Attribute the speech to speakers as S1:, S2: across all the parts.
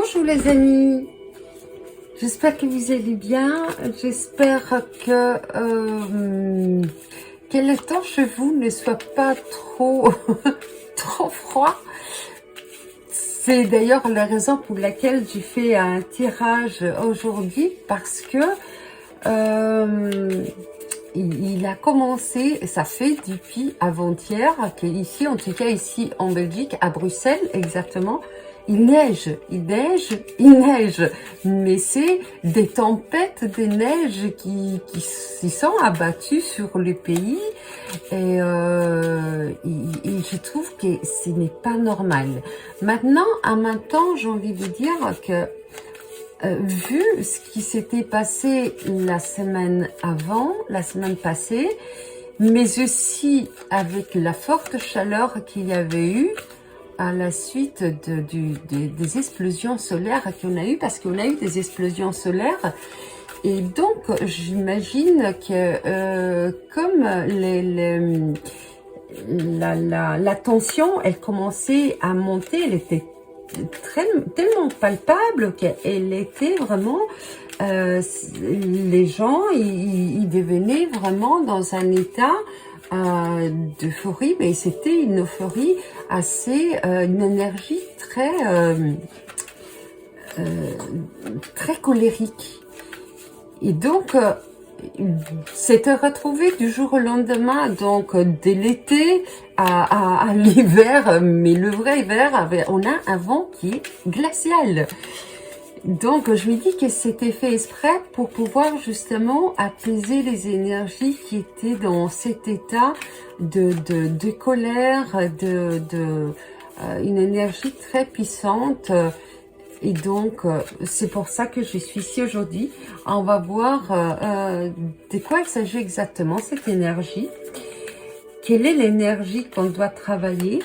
S1: Bonjour les amis, j'espère que vous allez bien, j'espère que le temps chez vous ne soit pas trop, trop froid. C'est d'ailleurs la raison pour laquelle j'ai fait un tirage aujourd'hui parce que il a commencé, ça fait depuis avant-hier, qu'ici, en tout cas ici en Belgique, à Bruxelles exactement, il neige, mais c'est des tempêtes de neige qui s'y sont abattues sur le pays et je trouve que ce n'est pas normal. Maintenant, en même temps, j'ai envie de dire que vu ce qui s'était passé la semaine avant, la semaine passée, mais aussi avec la forte chaleur qu'il y avait eu à la suite des explosions solaires qu'on a eu, parce qu'on a eu des explosions solaires, et donc j'imagine que comme la tension, elle commençait à monter, elle était tellement palpable qu'elle était vraiment, les gens ils devenaient vraiment dans un état d'euphorie, mais c'était une euphorie assez, une énergie très colérique. Et donc s'était retrouvé du jour au lendemain, donc de l'été à l'hiver, mais le vrai hiver, on a un vent qui est glacial. Donc je me dis que c'était fait exprès pour pouvoir justement apaiser les énergies qui étaient dans cet état de colère, une énergie très puissante. Et donc, c'est pour ça que je suis ici aujourd'hui. On va voir de quoi il s'agit exactement, cette énergie. Quelle est l'énergie qu'on doit travailler?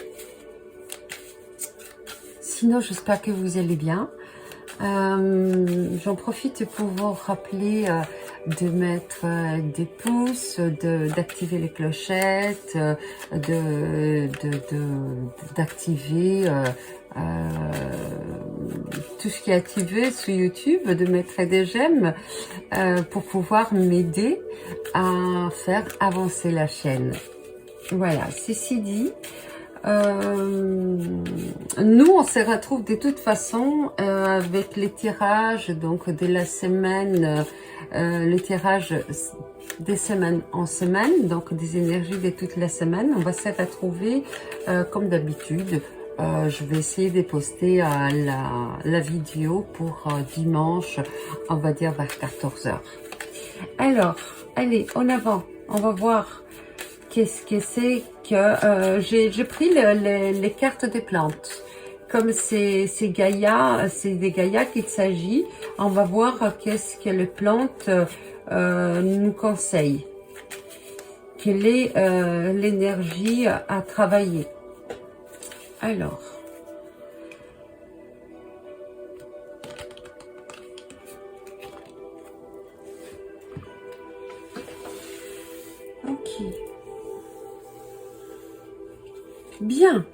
S1: Sinon, j'espère que vous allez bien. J'en profite pour vous rappeler de mettre des pouces, d'activer les clochettes, d'activer tout ce qui est activé sur YouTube, de mettre des j'aime pour pouvoir m'aider à faire avancer la chaîne. Voilà, ceci dit, nous on se retrouve de toute façon avec les tirages donc de la semaine, le tirage des semaines en semaine, donc des énergies de toute la semaine. On va se retrouver comme d'habitude. Je vais essayer de poster la vidéo pour dimanche, on va dire vers 14 h. Alors, allez, en avant, on va voir qu'est-ce que c'est que... j'ai pris les cartes des plantes. Comme c'est Gaïa, c'est des Gaïa qu'il s'agit, on va voir qu'est-ce que les plantes nous conseillent. Quelle est l'énergie à travailler. Alors, ok. Bien.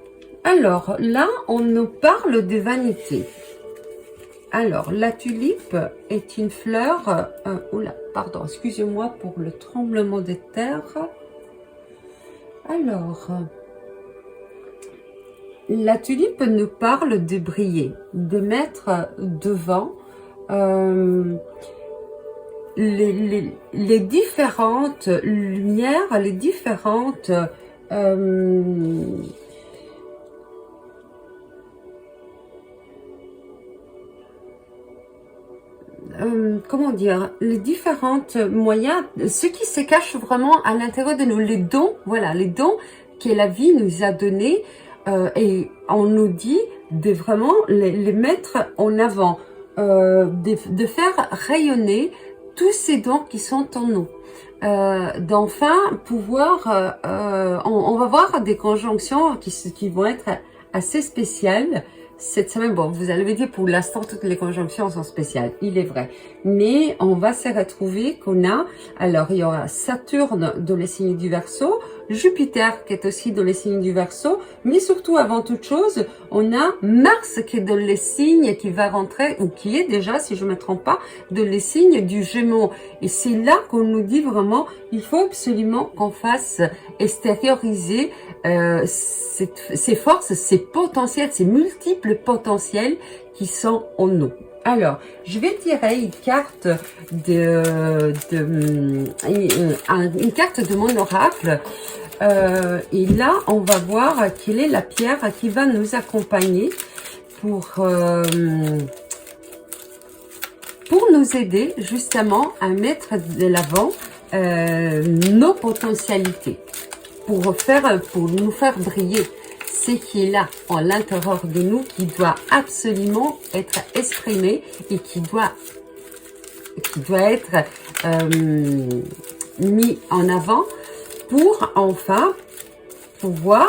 S1: Alors, là, on nous parle de vanité. Alors, la tulipe est une fleur... oula, pardon, excusez-moi pour le tremblement de terre. Alors... La tulipe nous parle de briller, de mettre devant les différentes lumières, les différentes comment dire, les différentes moyens, ce qui se cache vraiment à l'intérieur de nous, les dons, voilà, les dons que la vie nous a donnés. Et on nous dit de vraiment les mettre en avant, de faire rayonner tous ces dons qui sont en nous, d'enfin pouvoir, on va voir des conjonctions qui vont être assez spéciales cette semaine. Bon, vous allez me dire, pour l'instant toutes les conjonctions sont spéciales, il est vrai, mais on va se retrouver qu'on a, alors il y aura Saturne dans les signes du Verseau, Jupiter qui est aussi dans les signes du Verseau, mais surtout avant toute chose, on a Mars qui est dans les signes et qui va rentrer, ou qui est déjà, si je ne me trompe pas, dans les signes du Gémeaux. Et c'est là qu'on nous dit vraiment, il faut absolument qu'on fasse extérioriser ces forces, ces potentiels, ces multiples potentiels qui sont en nous. Alors, je vais tirer une carte une carte de mon oracle. Et là, on va voir quelle est la pierre qui va nous accompagner pour nous aider justement à mettre de l'avant nos potentialités, pour nous faire briller ce qui est là, en l'intérieur de nous, qui doit absolument être exprimé et qui doit être mis en avant pour enfin pouvoir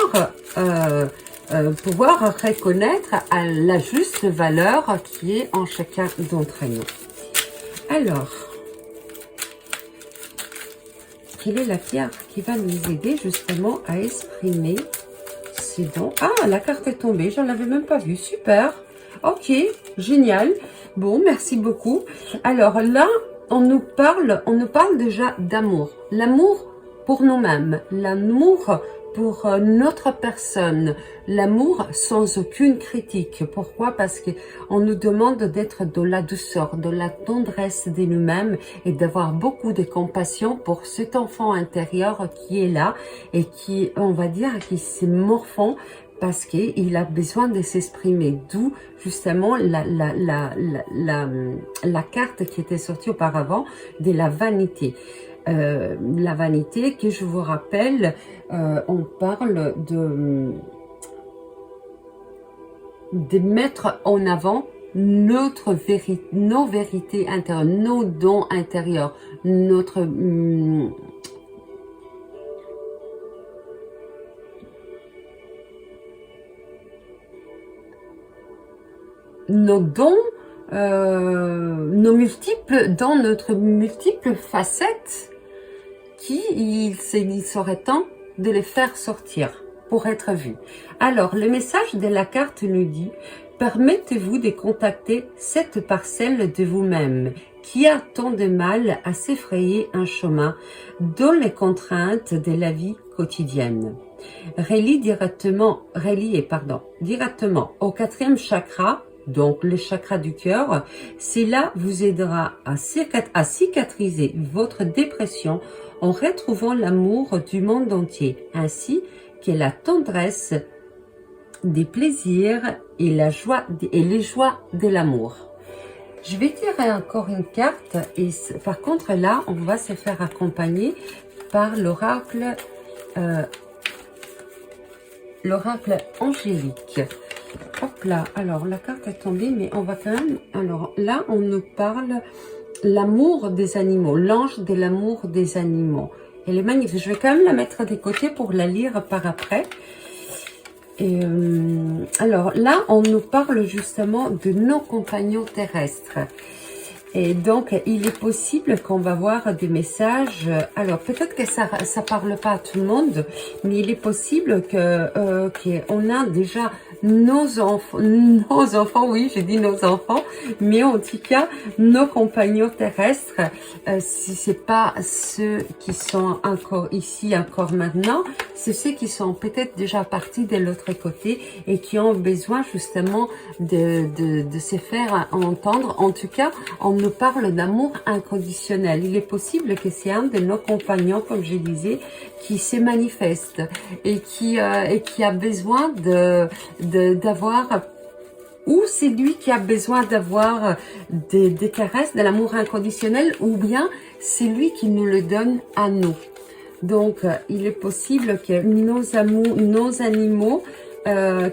S1: reconnaître à la juste valeur qui est en chacun d'entre nous. Alors, quelle est la pierre qui va nous aider justement à exprimer ces dons? Ah, la carte est tombée, j'en avais même pas vu. Super. Ok, génial. Bon, merci beaucoup. Alors là, on nous parle déjà d'amour. L'amour pour nous-mêmes, l'amour pour notre personne, l'amour sans aucune critique. Pourquoi? Parce que on nous demande d'être de la douceur, de la tendresse de nous-mêmes et d'avoir beaucoup de compassion pour cet enfant intérieur qui est là et qui, on va dire, qui se morfond parce qu'il a besoin de s'exprimer. D'où justement la carte qui était sortie auparavant de la vanité. La vanité, que je vous rappelle, on parle de mettre en avant nos vérités intérieures, nos dons intérieurs, nos dons, dans notre multiples facettes, il serait temps de les faire sortir pour être vus. Alors, le message de la carte nous dit: permettez-vous de contacter cette parcelle de vous-même qui a tant de mal à s'effrayer un chemin dans les contraintes de la vie quotidienne. Reliez directement au 4e chakra, donc le chakra du cœur. Cela vous aidera à cicatriser votre dépression en retrouvant l'amour du monde entier, ainsi que la tendresse des plaisirs et les joies de l'amour. Je vais tirer encore une carte et par contre là, on va se faire accompagner par l'oracle angélique. Hop là, alors la carte est tombée, mais on va quand même... Alors là, on nous parle l'amour des animaux, l'ange de l'amour des animaux. Elle est magnifique. Je vais quand même la mettre de côté pour la lire par après. Et alors là, on nous parle justement de nos compagnons terrestres. Et donc, il est possible qu'on va voir des messages. Alors, peut-être que ça parle pas à tout le monde, mais il est possible qu'on a déjà nos enfants, oui, j'ai dit nos enfants, mais en tout cas, nos compagnons terrestres, si c'est pas ceux qui sont encore ici, encore maintenant, c'est ceux qui sont peut-être déjà partis de l'autre côté et qui ont besoin justement de se faire entendre. En tout cas, on nous parle d'amour inconditionnel. Il est possible que c'est un de nos compagnons, comme je disais, qui se manifeste et qui a besoin d'avoir, ou c'est lui qui a besoin d'avoir des caresses, de l'amour inconditionnel, ou bien c'est lui qui nous le donne à nous. Donc, il est possible que nos animaux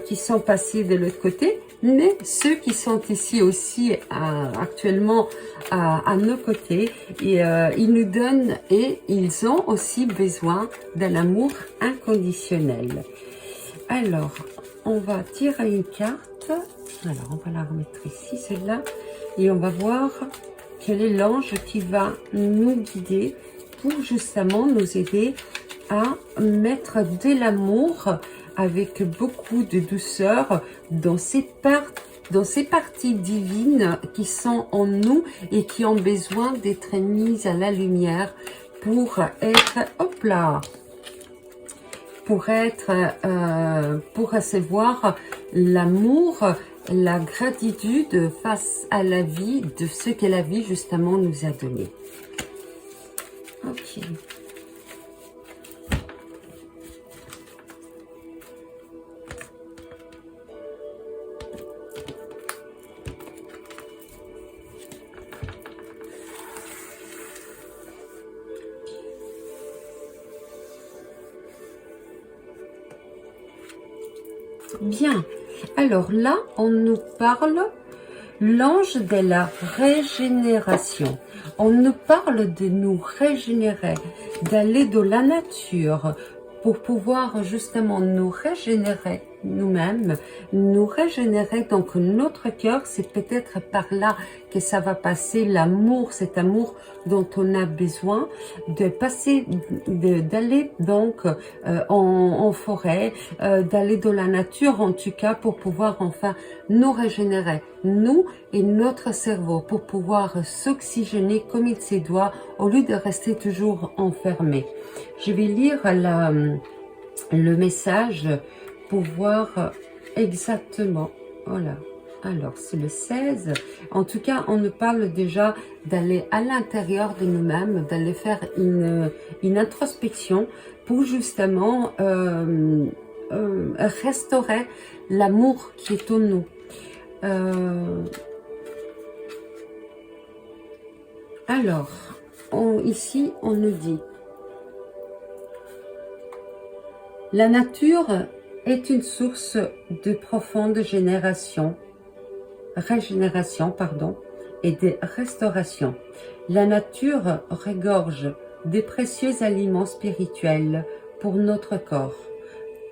S1: qui sont passés de l'autre côté, mais ceux qui sont ici aussi actuellement à nos côtés, ils nous donnent et ils ont aussi besoin d'un amour inconditionnel. Alors, on va tirer une carte. Alors, on va la remettre ici, celle-là, et on va voir quel est l'ange qui va nous guider pour justement nous aider à mettre de l'amour avec beaucoup de douceur dans ces parties divines qui sont en nous et qui ont besoin d'être mises à la lumière pour être, hop là, pour recevoir l'amour, la gratitude face à la vie, de ce que la vie justement nous a donné. Ok. Bien. Alors là, on nous parle l'ange de la régénération. On nous parle de nous régénérer, d'aller dans la nature pour pouvoir justement nous régénérer nous-mêmes, nous régénérer. Donc notre cœur, c'est peut-être par là que ça va passer l'amour, cet amour dont on a besoin de passer, d'aller donc en forêt, d'aller dans la nature en tout cas pour pouvoir enfin nous régénérer, nous et notre cerveau, pour pouvoir s'oxygéner comme il se doit au lieu de rester toujours enfermé. Je vais lire le message pour voir exactement. Voilà. Alors, c'est le 16. En tout cas, on nous parle déjà d'aller à l'intérieur de nous-mêmes, d'aller faire une introspection pour justement restaurer l'amour qui est en nous. Alors, ici, on nous dit: la nature est une source de profonde régénération, et de restauration. La nature regorge de précieux aliments spirituels pour notre corps.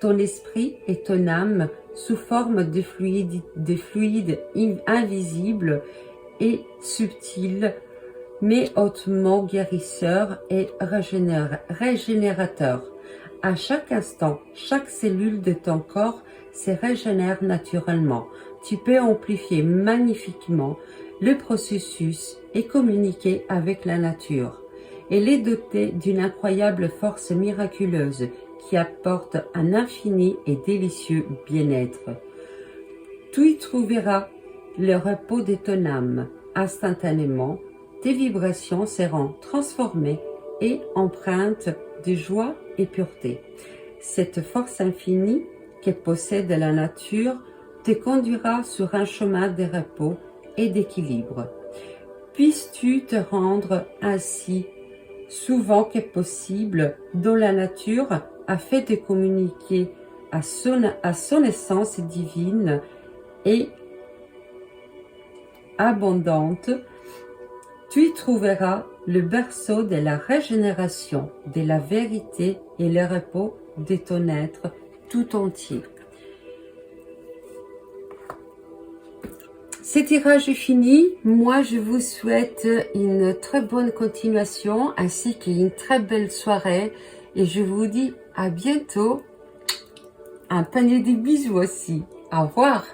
S1: Ton esprit et ton âme, sous forme de fluides invisibles et subtils, mais hautement guérisseurs et régénérateurs. À chaque instant, chaque cellule de ton corps se régénère naturellement. Tu peux amplifier magnifiquement le processus et communiquer avec la nature. Elle est dotée d'une incroyable force miraculeuse qui apporte un infini et délicieux bien-être. Tu y trouveras le repos de ton âme. Instantanément, tes vibrations seront transformées et empreintes de joie et pureté. Cette force infinie que possède la nature te conduira sur un chemin de repos et d'équilibre. Puisses-tu te rendre ainsi souvent que possible dans la nature afin de communiquer à son essence divine et abondante. Tu y trouveras le berceau de la régénération, de la vérité et le repos de ton être tout entier. Ce tirage est fini. Moi, je vous souhaite une très bonne continuation ainsi qu'une très belle soirée. Et je vous dis à bientôt. Un panier de bisous aussi. Au revoir.